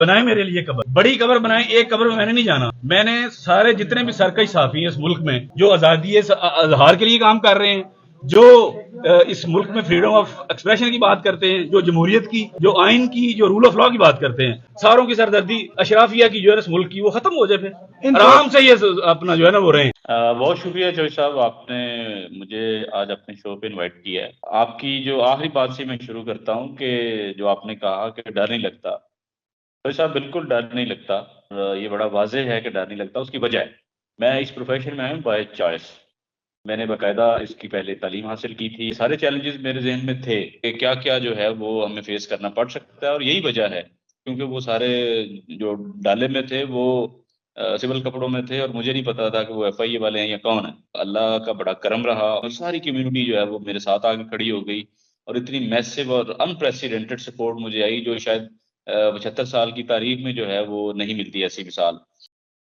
बनाए मेरे लिए कब्र, बड़ी कब्र बनाए। एक कब्र में मैंने नहीं जाना। मैंने सारे जितने भी सरकश साफी हैं इस मुल्क में जो आजादी अजहार के लिए काम कर रहे हैं, जो इस मुल्क में फ्रीडम ऑफ एक्सप्रेशन की बात करते हैं, जो जमहूरियत की, जो आइन की, जो रूल ऑफ लॉ की बात करते हैं, सारों की सरदर्दी अशराफिया की जो है इस मुल्क की वो खत्म हो जाए। फिर आराम से ये अपना जो है ना वो रहे। बहुत शुक्रिया जोई साहब, आपने मुझे आज अपने शो पे इनवाइट किया है। आपकी जो आखिरी बात से मैं शुरू करता हूँ कि जो आपने कहा कि डर नहीं लगता, जोई साहब बिल्कुल डर नहीं लगता। ये बड़ा वाजह है कि डर नहीं लगता। उसकी वजह है, मैं इस प्रोफेशन में आया हूँ बाय चॉइस। मैंने बाकायदा इसकी पहले तालीम हासिल की थी। सारे चैलेंजेस मेरे जहन में थे कि क्या क्या जो है वो हमें फेस करना पड़ सकता है, और यही वजह है क्योंकि वो सारे जो डाले में थे वो सिविल कपड़ों में थे, और मुझे नहीं पता था कि वो एफआईए वाले हैं या कौन है। अल्लाह का बड़ा करम रहा और सारी कम्युनिटी जो है वो मेरे साथ आके खड़ी हो गई, और इतनी मैसिव और अनप्रेसिडेंटेड सपोर्ट मुझे आई जो शायद 75 साल की तारीख में जो है वो नहीं मिलती ऐसी मिसाल।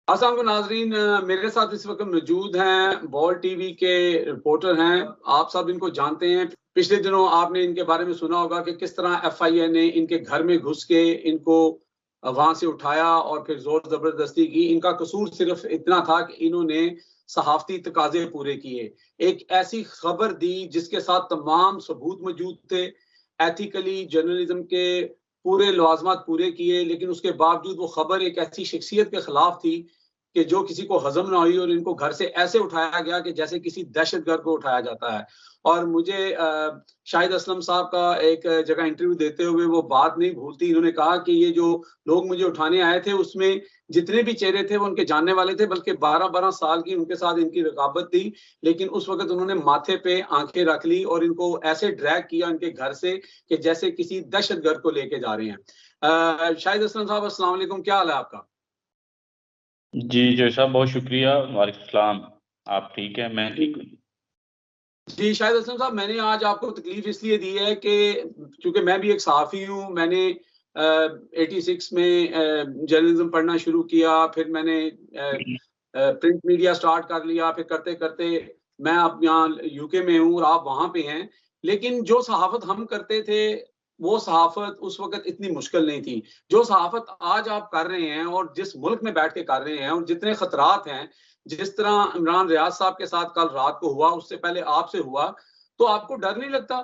अस्सलाम नाजरीन, मेरे साथ इस वक्त मौजूद हैं बॉल टीवी के रिपोर्टर हैं। आप सब इनको जानते हैं। पिछले दिनों आपने इनके बारे में सुना होगा कि किस तरह एफआईए ने इनके घर में घुस के इनको वहां से उठाया और फिर जोर जबरदस्ती की। इनका कसूर सिर्फ इतना था कि इन्होंने सहाफती तकाजे पूरे किए, एक ऐसी खबर दी जिसके साथ तमाम सबूत मौजूद थे, एथिकली जर्नलिज्म के पूरे लवाजमात पूरे किए, लेकिन उसके बावजूद वो खबर एक ऐसी शख्सियत के खिलाफ थी कि जो किसी को हजम ना हुई, और इनको घर से ऐसे उठाया गया कि जैसे किसी दहशतगर्द को उठाया जाता है। और मुझे शाहिद असलम साहब का एक जगह इंटरव्यू देते हुए वो बात नहीं भूलती। इन्होंने कहा कि ये जो लोग मुझे उठाने आए थे उसमें जितने भी चेहरे थे वो उनके जानने वाले थे, बल्कि 12-12 साल की उनके साथ इनकी रकाबत थी। लेकिन उस वक्त उन्होंने माथे पे आंखें रख ली और इनको ऐसे ड्रैग किया इनके घर से कि जैसे किसी दहशतगर्द को लेके जा रहे हैं। शाहिद असलम साहब, अस्सलाम वालेकुम, क्या हाल है आपका? जी जोई साहब, बहुत शुक्रिया। वालेकुम सलाम। आप ठीक हैं? मैं ठीक हूँ। जी शाहिद असलम साहब, मैंने आज आपको तकलीफ इसलिए दी है कि चूंकि मैं भी एक सहाफ़ी हूँ। मैंने 86 में जर्नलिज्म पढ़ना शुरू किया, फिर मैंने प्रिंट मीडिया स्टार्ट कर लिया, फिर करते करते मैं अब यहाँ यूके में हूँ और आप वहाँ पे हैं। लेकिन जो सहाफ़त हम करते थे वो सहाफ़त उस वक़्त इतनी मुश्किल नहीं थी। जो सहाफ़त आज आप कर रहे हैं और जिस मुल्क में बैठ के कर रहे हैं और जितने खतरात हैं, जिस तरह इमरान रियाज साहब के साथ कल रात को हुआ, उससे पहले आपसे हुआ, तो आपको डर नहीं लगता?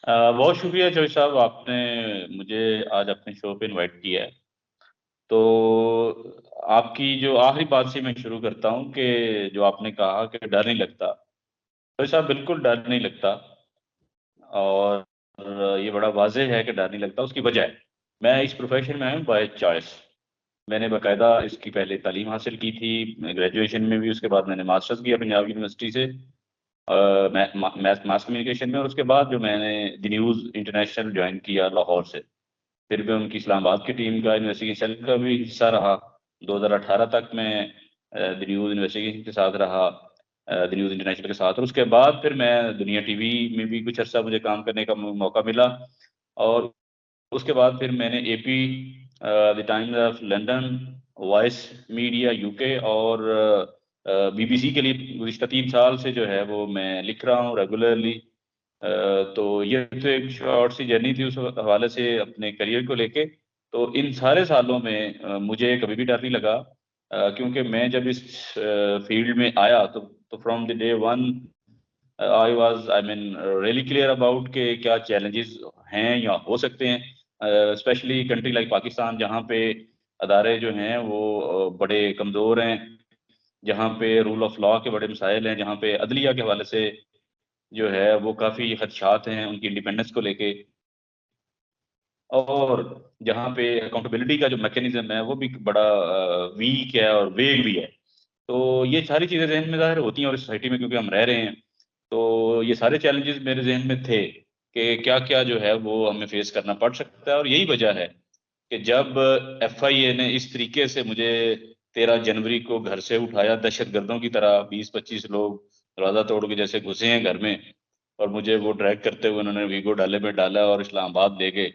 बहुत शुक्रिया जोई साहब, आपने मुझे आज अपने शो पे इनवाइट किया है। तो आपकी जो आखिरी बात से मैं शुरू करता हूँ कि जो आपने कहा कि डर नहीं लगता, जोई साहब बिल्कुल डर नहीं लगता। और ये बड़ा वाज़ेह है कि डर नहीं लगता। उसकी वजह है, मैं इस प्रोफेशन में आया हूँ बाय चॉइस। मैंने बाकायदा इसकी पहले तालीम हासिल की थी ग्रेजुएशन में भी, उसके बाद मैंने मास्टर्स किया पंजाब यूनिवर्सिटी से मास कम्युनिकेशन में, और उसके बाद जो मैंने द न्यूज़ इंटरनेशनल ज्वाइन किया लाहौर से। फिर मैं उनकी इस्लामाबाद की टीम का इन्वेस्टिगेशन का भी हिस्सा रहा। 2018 तक मैं द न्यूज़ इन्वेस्टिगेशन के साथ रहा, द न्यूज़ इंटरनेशनल के साथ, और उसके बाद फिर मैं दुनिया टीवी में भी कुछ अर्सा मुझे काम करने का मौका मिला। और उसके बाद फिर मैंने AP, the times of London, voice media UK और बीबीसी के लिए गुज़िश्ता 3 साल से जो है वो मैं लिख रहा हूँ रेगुलरली। तो ये तो एक शॉर्ट सी जर्नी थी उस हवाले से अपने करियर को लेके। तो इन सारे सालों में मुझे कभी भी डर नहीं लगा, क्योंकि मैं जब इस फील्ड में आया तो from the day one I was I mean really clear about के क्या चैलेंजेस हैं या हो सकते हैं, स्पेशली कंट्री लाइक पाकिस्तान, जहाँ पे अदारे जो हैं वो बड़े कमज़ोर हैं, जहाँ पे रूल ऑफ लॉ के बड़े मसाइल हैं, जहाँ पे अदलिया के हवाले से जो है वो काफ़ी खदशात हैं उनकी इंडिपेंडेंस को लेके, और जहाँ पे अकाउंटेबिलिटी का जो मैकेनिज्म है वो भी बड़ा वीक है और वेग भी है। तो ये सारी चीज़ें ज़हन में ज़ाहिर होती हैं, और इस सोसाइटी में क्योंकि हम रह रहे हैं, तो ये सारे चैलेंजेस मेरे ज़हन में थे कि क्या-क्या जो है वो हमें फेस करना पड़ सकता है। और यही वजह है कि जब एफआईए ने इस तरीके से मुझे 13 जनवरी को घर से उठाया, दहशतगर्दों की तरह 20-25 लोग दरवाज़ा तोड़ के जैसे घुसे हैं घर में, और मुझे वो ड्रैग करते हुए उन्होंने वीगो डाले में डाला और इस्लामाबाद ले गए।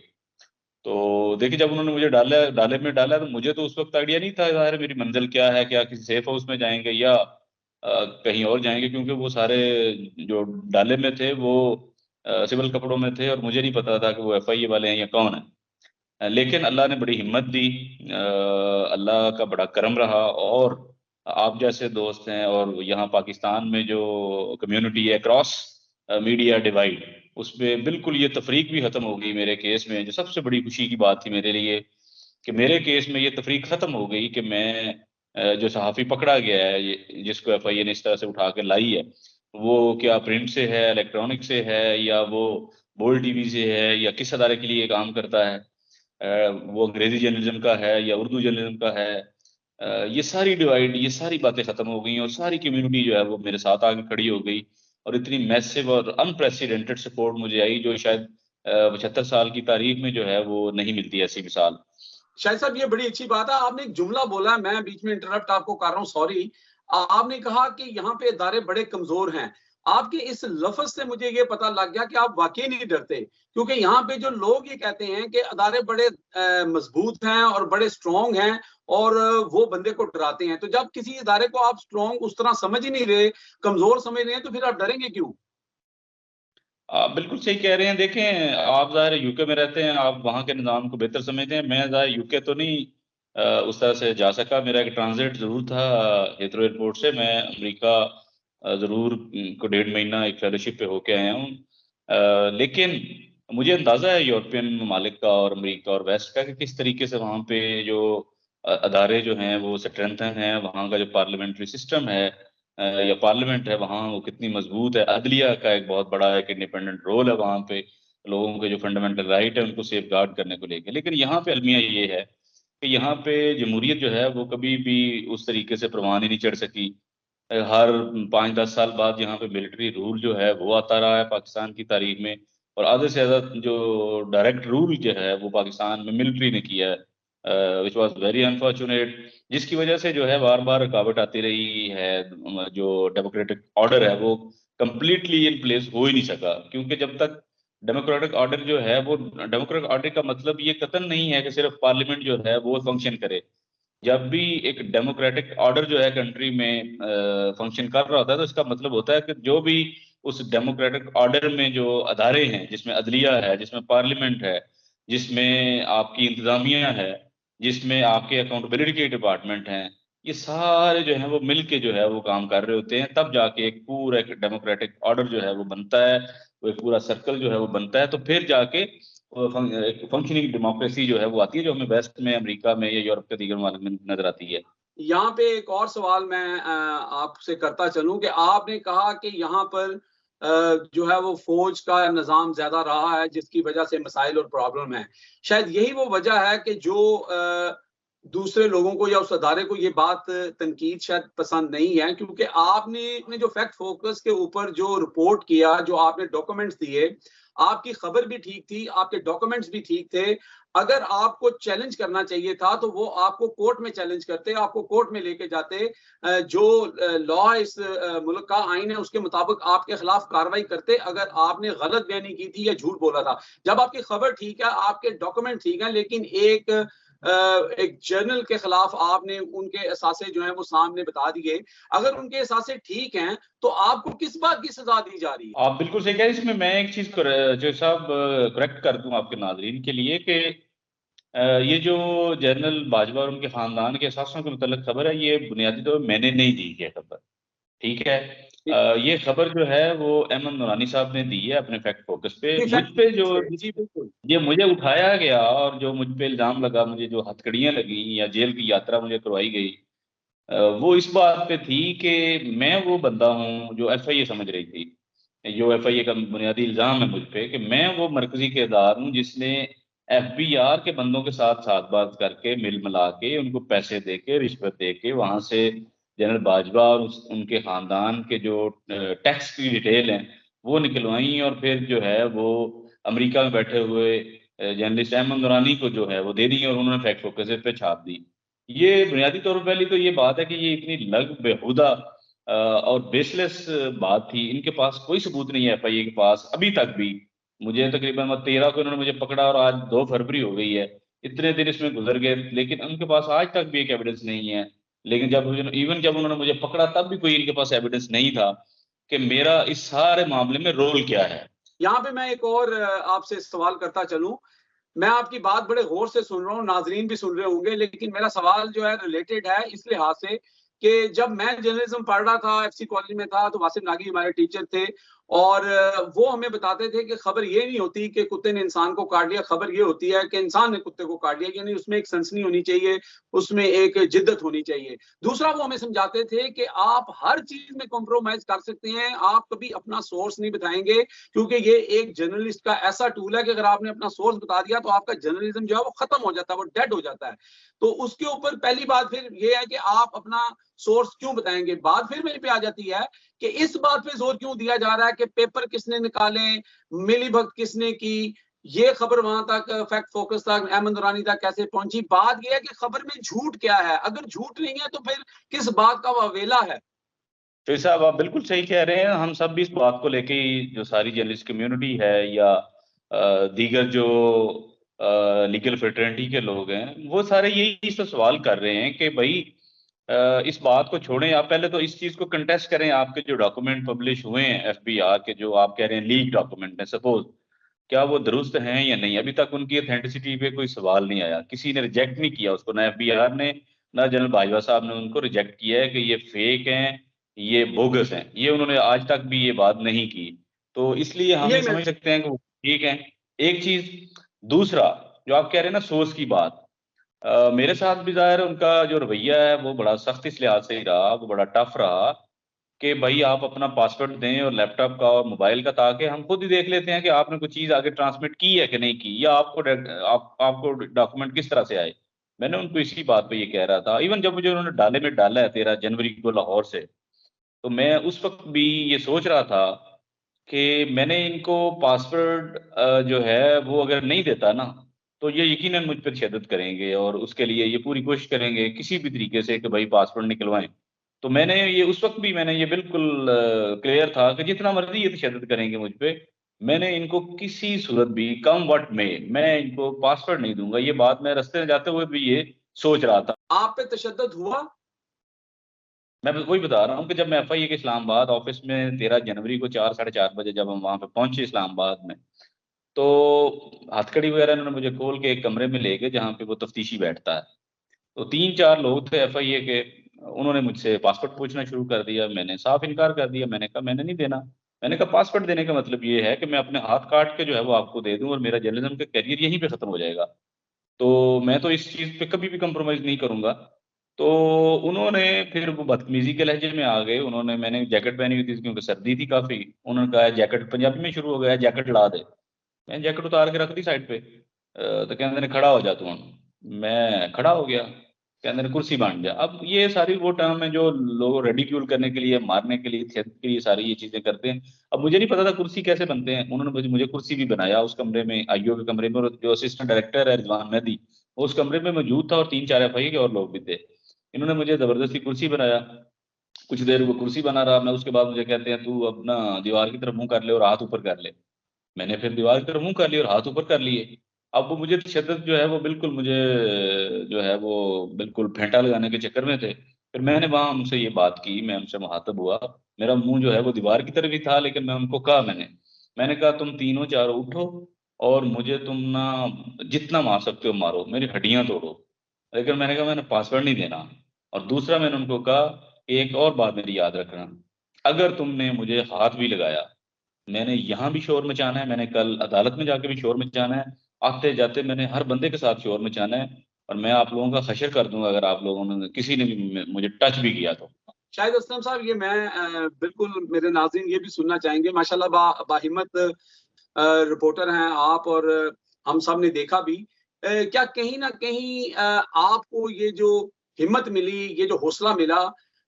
तो देखिए, जब उन्होंने मुझे डाले में डाला तो मुझे तो उस वक़्त आइडिया नहीं था ज़ाहिर है मेरी मंज़िल क्या है, क्या किसी सेफ हाउस में जाएँगे या कहीं और जाएँगे, क्योंकि वो सारे जो डाले में थे वो सिविल कपड़ों में थे, और मुझे नहीं पता था कि वो एफआईए वाले हैं या कौन है। लेकिन अल्लाह ने बड़ी हिम्मत दी, अल्लाह का बड़ा करम रहा, और आप जैसे दोस्त हैं, और यहाँ पाकिस्तान में जो कम्युनिटी है क्रॉस मीडिया डिवाइड, उसमें बिल्कुल ये तफरीक भी खत्म हो गई मेरे केस में, जो सबसे बड़ी खुशी की बात थी मेरे लिए कि मेरे केस में ये तफरीक खत्म हो गई कि मैं जो सहाफ़ी पकड़ा गया है, जिसको FIA ने इस तरह से उठा के लाई है, वो क्या प्रिंट से है, इलेक्ट्रॉनिक से है, या वो बोल्ड टीवी से है, या किस अदारे के लिए काम करता है, वो अंग्रेजी जर्नलिज्म का है या उर्दू जर्नलिज्म का है। ये सारी डिवाइड, ये सारी बातें खत्म हो गई, और सारी कम्युनिटी जो है वो मेरे साथ आके खड़ी हो गई, और इतनी मैसिव और अनप्रेसिडेंटेड सपोर्ट मुझे आई, जो शायद 75 साल की तारीख में जो है वो नहीं मिलती ऐसी मिसाल। शाहिद साहब, ये बड़ी अच्छी बात है। आपने एक जुमला बोला, मैं बीच में इंटरप्ट आपको कर रहा हूँ, सॉरी। आपने कहा कि यहाँ पे इदारे बड़े कमजोर हैं। आपके इस लफ्ज से मुझे ये पता लग गया कि आप वाकई नहीं डरते, क्योंकि यहाँ पे जो लोग ये कहते हैं कि अदारे बड़े मजबूत हैं और बड़े स्ट्रॉन्ग हैं, और वो बंदे को डराते हैं। तो जब किसी इदारे को आप स्ट्रॉन्ग उस तरह समझ ही नहीं रहे, कमजोर समझ रहे हैं, तो फिर आप डरेंगे क्यों? आप बिल्कुल सही कह रहे हैं। देखें, आप ज़ाहिर यूके में रहते हैं, आप वहाँ के निज़ाम को बेहतर समझते हैं। मैं ज़ाहिर यूके तो नहीं उस तरह से जा सका। मेरा एक ट्रांजिट ज़रूर था हिथरो एयरपोर्ट से। मैं अमेरिका ज़रूर को 1.5 महीना एक फेलोशिप पे होके आया हूँ। लेकिन मुझे अंदाज़ा है यूरोपियन ममालिक का और अमेरिका और वेस्ट का कि किस तरीके से वहाँ पे जो अदारे जो हैं वो स्ट्रेंथन हैं, वहाँ का जो पार्लियामेंट्री सिस्टम है या पार्लियामेंट है वहाँ, वो कितनी मजबूत है। अदलिया का एक बहुत बड़ा एक इंडिपेंडेंट रोल है वहाँ पे, लोगों के जो फंडामेंटल राइट है उनको सेफ गार्ड करने को लेके। लेकिन यहाँ पे अलमिया ये है कि यहाँ पे जमहूरियत जो है वो कभी भी उस तरीके से परवान ही नहीं चढ़ सकी। हर 5-10 साल बाद यहाँ पे मिलिट्री रूल जो है वो आता रहा है पाकिस्तान की तारीख में, और आधे से ज्यादा जो डायरेक्ट रूल जो है वो पाकिस्तान में मिलिट्री ने किया है, विच वॉज वेरी अनफॉर्चुनेट, जिसकी वजह से जो है बार बार रुकावट आती रही है। जो डेमोक्रेटिक ऑर्डर है वो कंप्लीटली इन प्लेस हो ही नहीं सका, क्योंकि जब तक डेमोक्रेटिक ऑर्डर जो है वो, डेमोक्रेटिक ऑर्डर का मतलब ये कतन नहीं है कि सिर्फ पार्लियामेंट जो है वो फंक्शन करे। जब भी एक डेमोक्रेटिक ऑर्डर जो है कंट्री में फंक्शन कर रहा होता है, तो इसका मतलब होता है कि जो भी उस डेमोक्रेटिक ऑर्डर में जो अदारे हैं, जिसमें अदलिया है, जिसमें पार्लियामेंट है, जिसमें आपकी इंतजामिया है, जिसमें आपके अकाउंटेबिलिटी के डिपार्टमेंट हैं, ये सारे जो है वो मिल के जो है वो काम कर रहे होते हैं, तब जाके एक पूरा एक डेमोक्रेटिक ऑर्डर जो है वो बनता है, वो एक पूरा सर्कल जो है वो बनता है। तो फिर जाके एक फंक्शनिंग डेमोक्रेसी जो है वो आती है, जो हमें वेस्ट में, अमेरिका में या यूरोप के दीगर मुल्क में नजर आती है। यहाँ पे एक और सवाल मैं आपसे करता चलूं कि आपने कहा कि यहाँ पर जो है वो फौज का निज़ाम ज्यादा रहा है, जिसकी वजह से मसाइल और प्रॉब्लम है। शायद यही वो वजह है कि जो दूसरे लोगों को या उस अदारे को ये बात तनकीद शायद पसंद नहीं है, क्योंकि आपने जो फैक्ट फोकस के ऊपर जो रिपोर्ट किया, जो आपने डॉक्यूमेंट्स दिए, आपकी खबर भी ठीक थी, आपके डॉक्यूमेंट्स भी ठीक थे। अगर आपको चैलेंज करना चाहिए था तो वो आपको कोर्ट में चैलेंज करते, आपको कोर्ट में लेके जाते, जो लॉ इस मुल्क का आइन है उसके मुताबिक आपके खिलाफ कार्रवाई करते अगर आपने गलत बयानी की थी या झूठ बोला था। जब आपकी खबर ठीक है, आपके डॉक्यूमेंट ठीक है, लेकिन एक जर्नल के खिलाफ आपने उनके असासे जो है वो सामने बता दिए। अगर उनके असासे ठीक हैं तो आपको किस बात की सजा दी जा रही है? आप बिल्कुल सही कह रहे हैं। इसमें मैं एक चीज जो साहब करेक्ट कर दूं आपके नाजरीन के लिए कि ये जो जनरल बाजवा और उनके खानदान के असासों के मुतल्लिक खबर है, ये बुनियादी तौर पर मैंने नहीं दी है खबर, ठीक है। ये खबर जो है वो अहमद नूरानी साहब ने दी है अपने फैक्ट फोकस पे। मुझ पे जो जी बिल्कुल। ये मुझे उठाया गया और जो मुझ पे इल्जाम लगा, मुझे जो हथकड़ियां लगी या जेल की यात्रा मुझे करवाई गई, वो इस बात पे थी कि मैं वो बंदा हूँ जो FIA समझ रही थी। जो FIA का बुनियादी इल्जाम है मुझ पे कि मैं वो मरकजी किरदार हूँ जिसने FBR के बंदों के साथ साथ बात करके, मिल मिला के, उनको पैसे दे के, रिश्वत दे के वहां से जनरल बाजवा और उनके खानदान के जो टैक्स की डिटेल हैं वो निकलवाई, और फिर जो है वो अमेरिका में बैठे हुए जर्नलिस्ट अहमद नूरानी को जो है वो दे दी, और उन्होंने फैक्ट फोकस पे छाप दी। ये बुनियादी तौर पर पहली तो ये बात है कि ये इतनी लग बेहुदा और बेसलेस बात थी। इनके पास कोई सबूत नहीं है FIA के पास अभी तक भी। मुझे तकरीबन 13 को इन्होंने मुझे पकड़ा और आज 2 फरवरी हो गई है, इतने दिन इसमें गुजर गए, लेकिन उनके पास आज तक भी एक एविडेंस नहीं है। लेकिन जब उन्होंने मुझे पकड़ा तब भी कोई इनके पास एविडेंस नहीं था कि मेरा इस सारे मामले में रोल क्या है। यहाँ पे मैं एक और आपसे सवाल करता चलूं मैं आपकी बात बड़े गौर से सुन रहा हूँ, नाजरीन भी सुन रहे होंगे, लेकिन मेरा सवाल जो है रिलेटेड है इस लिहाज से कि जब मैं जर्नलिज्म पढ़ रहा था, एफसी कॉलेज में था, तो वासिफ नागी हमारे टीचर थे और वो हमें बताते थे कि खबर ये नहीं होती कि कुत्ते ने इंसान को काट लिया, खबर ये होती है कि इंसान ने कुत्ते को काट लिया, यानी उसमें एक सनसनी होनी चाहिए, उसमें एक जिद्दत होनी चाहिए। दूसरा वो हमें समझाते थे कि आप हर चीज में कॉम्प्रोमाइज कर सकते हैं, आप कभी अपना सोर्स नहीं बताएंगे, क्योंकि ये एक जर्नलिस्ट का ऐसा टूल है कि अगर आपने अपना सोर्स बता दिया तो आपका जर्नलिज्म जो है वो खत्म हो जाता है, वो डेड हो जाता है। तो उसके ऊपर पहली बात फिर ये है कि आप अपना सोर्स क्यों बताएंगे। बात फिर मेरे पे आ जाती है कि इस बात पे जोर क्यों दिया जा रहा है कि पेपर किसने निकाले, मिलीभगत किसने की, ये खबर वहां तक फैक्ट फोकस तक, अहमद नूरानी तक कैसे पहुंची। बात यह है कि खबर में झूठ क्या है, अगर झूठ नहीं है तो फिर किस बात का वावेला है। तो साहब आप बिल्कुल सही कह रहे हैं। हम सब भी इस बात को लेके ही, जो सारी जर्नलिस्ट कम्युनिटी है या दीगर जो लीगल फ्रेटर्निटी के लोग हैं, वो सारे यही तो सवाल कर रहे हैं कि भाई इस बात को छोड़ें, आप पहले तो इस चीज को कंटेस्ट करें। आपके जो डॉक्यूमेंट पब्लिश हुए हैं एफबीआर के, जो आप कह रहे हैं लीक डॉक्यूमेंट है, सपोज क्या वो दुरुस्त हैं या नहीं, अभी तक उनकी ऑथेंटिसिटी पे कोई सवाल नहीं आया, किसी ने रिजेक्ट नहीं किया उसको, ना एफबीआर ने ना जनरल बाजवा साहब ने उनको रिजेक्ट किया है कि ये फेक हैं, ये बोगस हैं, ये उन्होंने आज तक भी ये बात नहीं की। तो इसलिए हम ये ये समझ सकते हैं कि वो ठीक है। एक चीज। दूसरा, जो आप कह रहे हैं ना सोर्स की बात, मेरे साथ भी जाहिर है उनका जो रवैया है वो बड़ा सख्त इस लिहाज से ही रहा, वो बड़ा टफ रहा कि भाई आप अपना पासवर्ड दें और लैपटॉप का और मोबाइल का, ताकि हम खुद ही देख लेते हैं कि आपने कोई चीज आगे ट्रांसमिट की है कि नहीं की, या आपको डॉक्यूमेंट किस तरह से आए। मैंने उनको इसी बात पे ये कह रहा था। इवन जब मुझे उन्होंने डाले में डाला है 13 जनवरी को लाहौर से, तो मैं उस वक्त भी ये सोच रहा था कि मैंने इनको पासवर्ड जो है वो अगर नहीं देता ना, तो ये यकीनन मुझ पर तशद्दुद करेंगे और उसके लिए ये पूरी कोशिश करेंगे किसी भी तरीके से कि भाई पासवर्ड निकलवाएं। तो मैंने ये उस वक्त भी मैंने ये बिल्कुल क्लियर था कि जितना मर्जी ये तशद्दुद करेंगे मुझ पे, मैंने इनको किसी सूरत भी कम वक्त में मैं इनको पासवर्ड नहीं दूंगा। ये बात मैं रास्ते में जाते हुए भी ये सोच रहा था। आप पे तशद्दुद हुआ? मैं वही बता रहा हूँ कि जब मैं एफआईए के इस्लामाबाद ऑफिस में 13 जनवरी को 4 साढ़े 4 बजे जब हम वहां पे पहुंचे इस्लामाबाद में, तो हथकड़ी वगैरह इन्होंने मुझे खोल के एक कमरे में ले गए जहाँ पे वो तफ्तीशी बैठता है। तो 3 4 लोग थे एफआईए के, उन्होंने मुझसे पासपोर्ट पूछना शुरू कर दिया। मैंने साफ इनकार कर दिया, मैंने कहा मैंने नहीं देना। मैंने कहा पासपोर्ट देने का मतलब ये है कि मैं अपने हाथ काट के जो है वो आपको दे दूं और मेरा जर्नलिज्म का करियर यहीं पे खत्म हो जाएगा। तो मैं तो इस चीज पे कभी भी कंप्रोमाइज नहीं करूंगा। तो उन्होंने फिर वो बदतमीजी के लहजे में आ गए। उन्होंने, मैंने जैकेट पहनी हुई थी क्योंकि सर्दी थी काफी, उन्होंने कहा जैकेट, पंजाबी में शुरू हो गया, जैकेट ला दे। मैंने जैकेट उतार के रख दी साइड पे। तो कहते ने खड़ा हो जा तू हुण। मैं खड़ा हो गया। कहते ने कुर्सी बन जा। अब ये सारी वो टर्म है जो लोग रेडिक्यूल करने के लिए, मारने के लिए, थ्रेट के लिए सारी ये चीजें करते हैं। अब मुझे नहीं पता था कुर्सी कैसे बनते हैं, उन्होंने मुझे कुर्सी भी बनाया उस कमरे में, आईओ के कमरे में, और जो असिस्टेंट डायरेक्टर है रिजवान मेहदी वो उस कमरे में मौजूद था, और 3 4 एफआई के और लोग भी थे। इन्होंने मुझे जबरदस्ती कुर्सी बनाया। कुछ देर वो कुर्सी बना रहा मैं, उसके बाद मुझे कहते हैं तू अपना दीवार की तरफ मुंह कर ले और हाथ ऊपर कर ले। मैंने फिर दीवार की तरफ मुंह कर लिया और हाथ ऊपर कर लिए। अब वो मुझे तशद्दुद जो है वो बिल्कुल मुझे जो है वो बिल्कुल फेंटा लगाने के चक्कर में थे। फिर मैंने वहां उनसे ये बात की, मैं उनसे मुखातब हुआ। मेरा मुंह जो है वो दीवार की तरफ ही था, लेकिन मैं उनको कहा, मैंने कहा तुम तीनों चारों उठो और मुझे तुम ना जितना मार सकते हो मारो, मेरी हड्डियां तोड़ो, लेकिन मैंने कहा मैंने पासवर्ड नहीं देना। और दूसरा मैंने उनको कहा कि एक और बात मेरी याद रखना, अगर तुमने मुझे हाथ भी लगाया, मैंने यहाँ भी शोर मचाना है, मैंने कल अदालत में जाके भी शोर मचाना है, आते जाते मैंने हर बंदे के साथ शोर मचाना है, और मैं आप लोगों का खशर कर दूंगा अगर आप लोगों ने, किसी ने भी मुझे टच भी किया तो। शाहिद असलम साहब, ये मैं बिल्कुल, मेरे नाज़रीन ये भी सुनना चाहेंगे। माशाल्लाह बाहिम्मत रिपोर्टर हैं आप, और हम सब ने देखा भी। क्या कहीं ना कहीं आपको ये जो हिम्मत मिली, ये जो हौसला मिला,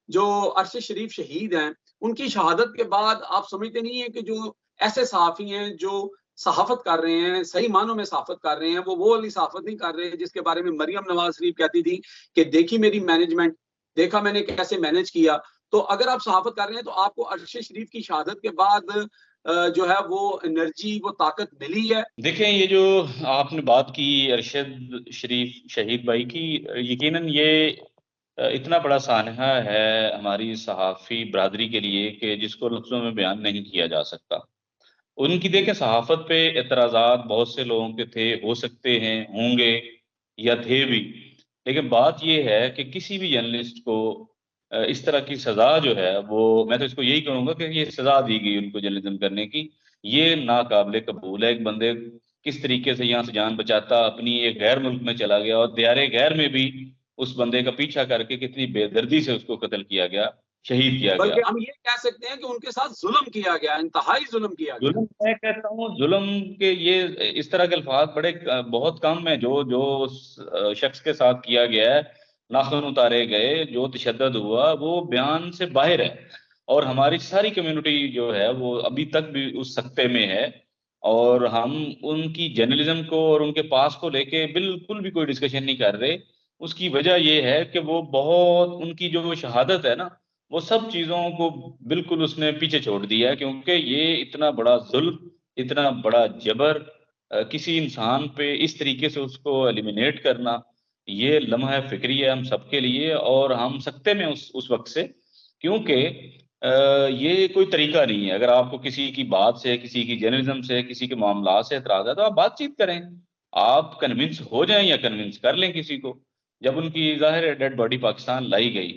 जो अरशद शरीफ शहीद हैं, उनकी शहादत के बाद आप समझते नहीं है कि जो ऐसे सहाफ़ी हैं जो सहाफ़त कर रहे हैं, सही मानों में सहाफ़त कर रहे हैं, वो वाली सहाफ़त नहीं कर रहे जिसके बारे में मरियम नवाज शरीफ कहती थी कि देखी मेरी मैनेजमेंट, देखा मैंने कैसे मैनेज किया। तो अगर आप सहाफ़त कर रहे हैं तो आपको अरशद शरीफ की शहादत के बाद जो है वो एनर्जी, वो ताकत मिली है। देखें, ये जो आपने बात की अरशद शरीफ शहीद भाई की, यकीनन ये इतना बड़ा सानहा है हमारी सहाफ़ी बरादरी के लिए कि जिसको लफ्ज़ों में बयान नहीं किया जा सकता। उनकी देखें सहाफत पे एतराज़ात बहुत से लोगों के थे, हो सकते हैं, होंगे या थे भी, लेकिन बात ये है कि किसी भी जर्नलिस्ट को इस तरह की सजा जो है वो, मैं तो इसको यही कहूंगा कि ये सजा दी गई उनको जर्नलिज्म करने की, ये नाकाबिले कबूल है। एक बंदे किस तरीके से यहाँ से जान बचाता अपनी एक गैर मुल्क में चला गया, और दियारे गैर में भी उस बंदे का पीछा करके कितनी बेदर्दी से उसको कत्ल किया गया, शहीद किया गया। बल्कि हम ये कह सकते हैं कि उनके साथ जुल्म किया गया, इंतहाई जुल्म किया गया। जुल्म मैं कहता हूँ, जुल्म के ये इस तरह के अल्फाज बड़े बहुत कम है जो जो उस शख्स के साथ किया गया है, नाखून उतारे गए, जो तशद्दुद हुआ वो बयान से बाहर है। और हमारी सारी कम्युनिटी जो है वो अभी तक भी उस सख्ते में है, और हम उनकी जर्नलिज्म को और उनके पास को लेके बिल्कुल भी कोई डिस्कशन नहीं कर रहे। उसकी वजह ये है कि वो बहुत, उनकी जो शहादत है ना, वो सब चीजों को बिल्कुल उसने पीछे छोड़ दिया है, क्योंकि ये इतना बड़ा जुल्म, इतना बड़ा जबर, किसी इंसान पे इस तरीके से उसको एलिमिनेट करना, ये लम्हा फिक्री है हम सबके लिए, और हम सकते में उस वक्त से, क्योंकि ये कोई तरीका नहीं है। अगर आपको किसी की बात से, किसी की जर्नलिज्म से, किसी के मामला से एतराज है तो आप बातचीत करें, आप कन्विंस हो जाएं या कन्विंस कर लें किसी को। जब उनकी जाहिर है डेड बॉडी पाकिस्तान लाई गई,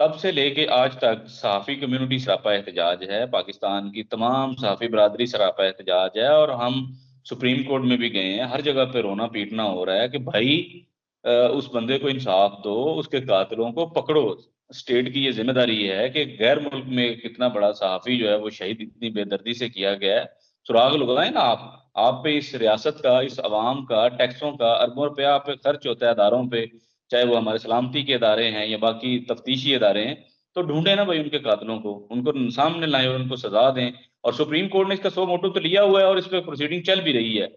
तब से लेके आज तक सहाफ़ी कम्युनिटी सरापा एहतजाज है, पाकिस्तान की तमाम सहाफ़ी बरादरी सरापा एहतजाज है, और हम सुप्रीम कोर्ट में भी गए हैं, हर जगह पे रोना पीटना हो रहा है कि भाई उस बंदे को इंसाफ दो, उसके कातिलों को पकड़ो। स्टेट की ये जिम्मेदारी है कि गैर मुल्क में कितना बड़ा सहाफ़ी जो है वो शहीद इतनी बेदर्दी से किया गया है, सुराग लगाएं ना आप पे इस रियासत का, इस अवाम का, टैक्सों का अरबों रुपया आप पे खर्च होता है अदारों पे, चाहे वो हमारे सलामती के इदारे हैं या बाकी तफ्तीशी इदारे हैं, तो ढूंढे ना भाई उनके कातिलों को, उनको सामने लाएं और उनको सजा दें। और सुप्रीम कोर्ट ने इसका सो मोटो तो लिया हुआ है और इस पर प्रोसीडिंग चल भी रही है,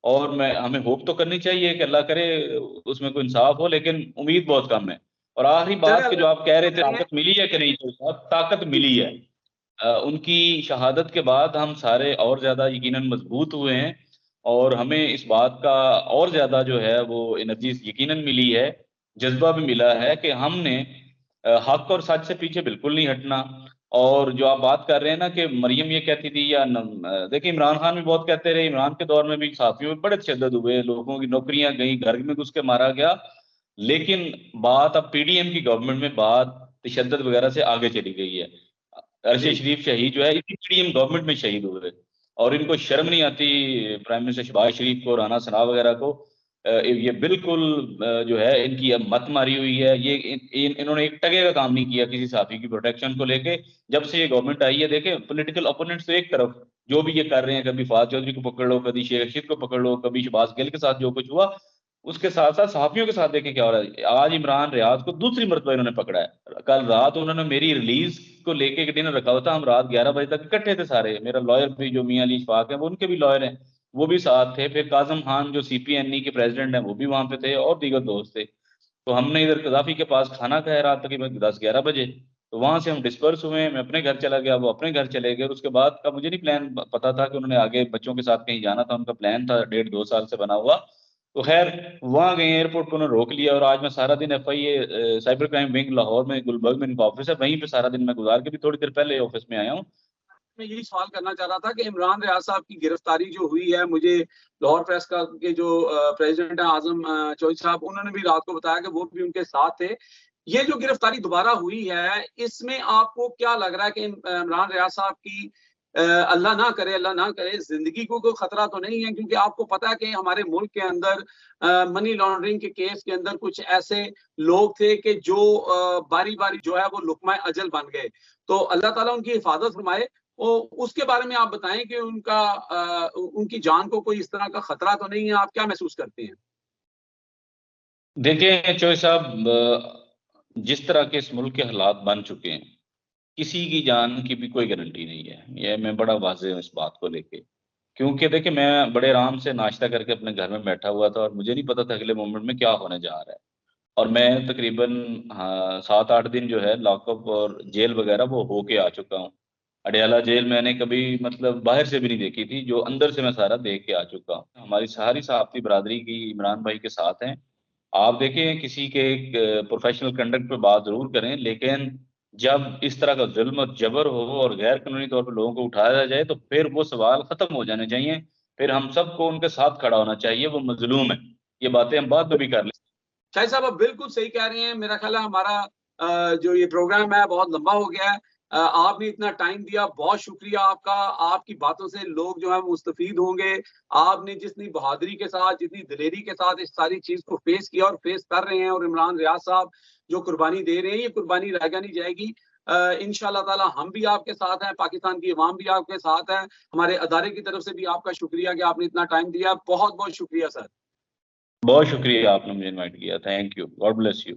और मैं हमें होप तो करनी चाहिए कि अल्लाह करे उसमें कोई इंसाफ हो, लेकिन उम्मीद बहुत कम है। और आखिरी चले बात कि जो आप कह रहे थे अल्लाह ताकत मिली है कि नहीं, तो साहब ताकत जी मिली है। उनकी शहादत के बाद हम सारे और ज्यादा यकीनन मजबूत हुए हैं, और हमें इस बात का और ज्यादा जो है वो एनर्जी यकीनन मिली है, जज्बा भी मिला है कि हमने हक और सच से पीछे बिल्कुल नहीं हटना। और जो आप बात कर रहे हैं ना कि मरियम ये कहती थी या देखिए इमरान खान भी बहुत कहते रहे, इमरान के दौर में भी साथियों में बड़े तशद्दुद हुए, लोगों की नौकरियां गई, घर में घुस के मारा गया, लेकिन बात अब पीडीएम की गवर्नमेंट में बात तशद्दुद वगैरह से आगे चली गई है। अरशद जी शरीफ शहीद जो है इसी पीडीएम गवर्नमेंट में शहीद हुए, और इनको शर्म नहीं आती प्राइम मिनिस्टर शहबाज शरीफ को, राना सना वगैरह को। ये बिल्कुल जो है इनकी अब मत मारी हुई है, ये इन्होंने एक टके का काम नहीं किया किसी साथी की प्रोटेक्शन को लेके। जब से ये गवर्नमेंट आई है, देखें पॉलिटिकल ओपोनेंट्स तो एक तरफ जो भी ये कर रहे हैं, कभी फवाद चौधरी को पकड़ लो, कभी शेख रशीद को पकड़ लो, कभी शहबाज गिल के साथ जो कुछ हुआ, उसके साथ साथ सहाफियों के साथ देखें क्या हो रहा है। आज इमरान रियाज को दूसरी मरतबा इन्होंने पकड़ा है। कल रात उन्होंने मेरी रिलीज को लेके एक डिनर रखा हुआ था, हम रात 11 बजे तक इकट्ठे थे सारे, मेरा लॉयर भी जो मियां अली इशफाक है वो उनके भी लॉयर हैं, वो भी साथ थे, फिर काजम खान जो सीपीएनई के प्रेसिडेंट हैं वो भी वहां पे थे, और दीगर दोस्त थे। तो हमने इधर कदाफी के पास खाना खाया रात तकरीबन 10-11 बजे, तो वहां से हम डिस्पर्स हुए, मैं अपने घर चला गया, वो अपने घर चले गए। और उसके बाद का मुझे नहीं प्लान पता था कि उन्होंने आगे बच्चों के साथ कहीं जाना था, उनका प्लान था 1.5-2 साल से बना हुआ। तो खैर वहां गए, एयरपोर्ट पर उन्होंने रोक लिया, और आज मैं सारा दिन FIA cyber crime wing Lahore में गुलबर्ग में इनका ऑफिस है, वहीं पे सारा दिन मैं गुजार के भी थोड़ी देर पहले ऑफिस में आया हूँ। मैं यही सवाल करना चाह रहा था कि इमरान रियाज साहब की गिरफ्तारी जो हुई है, मुझे लाहौर प्रेस का के जो प्रेसिडेंट है आजम चौधरी साहब, उन्होंने भी रात को बताया कि वो भी उनके साथ थे। ये जो गिरफ्तारी दोबारा हुई है, इसमें आपको क्या लग रहा है कि इमरान रियाज साहब की अल्लाह ना करे जिंदगी को कोई खतरा तो नहीं है? क्योंकि आपको पता है कि हमारे मुल्क के अंदर मनी लॉन्ड्रिंग के केस के अंदर कुछ ऐसे लोग थे कि जो बारी बारी जो है वो लुकमा अजल बन गए। तो अल्लाह ताला उनकी हिफाजत फरमाए। उसके बारे में आप बताएं कि उनकी जान को कोई इस तरह का खतरा तो नहीं है? आप क्या महसूस करते हैं? देखिए चौधरी साहब, जिस तरह के इस मुल्क के हालात बन चुके हैं, किसी की जान की भी कोई गारंटी नहीं है, ये मैं बड़ा वाज़ेह हूँ इस बात को लेके। क्योंकि देखिए मैं बड़े आराम से नाश्ता करके अपने घर में बैठा हुआ था, और मुझे नहीं पता था अगले मोमेंट में क्या होने जा रहा है। और मैं तकरीबन, हाँ, 7-8 दिन जो है लॉकअप और जेल वगैरह वो होके आ चुका हूँ। अडयाला जेल मैंने कभी मतलब बाहर से भी नहीं देखी थी, जो अंदर से मैं सारा देख के आ चुका हूँ। हमारी सारी सहाफ़ती बरादरी की इमरान भाई के साथ हैं। आप देखें किसी के प्रोफेशनल कंडक्ट पे बात जरूर करें, लेकिन जब इस तरह का जुल्म और जबर हो और गैर कानूनी तौर पर लोगों को उठाया जाए तो फिर वो सवाल खत्म हो जाने चाहिए, फिर हम सबको उनके साथ खड़ा होना चाहिए, वो मजलूम है। ये बातें हम बाद में भी कर लें। शाहिद साहब आप बिल्कुल सही कह रहे हैं। मेरा ख्याल है हमारा जो ये प्रोग्राम है बहुत लंबा हो गया है। आपने इतना टाइम दिया, बहुत शुक्रिया आपका। आपकी बातों से लोग जो है मुस्तफीद होंगे। आपने जितनी बहादुरी के साथ, जितनी दिलेरी के साथ इस सारी चीज को फेस किया और फेस कर रहे हैं, और इमरान रियाज साहब जो कुर्बानी दे रहे हैं, ये कुर्बानी रह नहीं जाएगी। इंशाल्लाह ताला हम भी आपके साथ हैं, पाकिस्तान की अवाम भी आपके साथ है। हमारे अदारे की तरफ से भी आपका शुक्रिया कि आपने इतना टाइम दिया। बहुत बहुत शुक्रिया सर। बहुत शुक्रिया, आपने मुझे इनवाइट किया। Thank you, God bless you.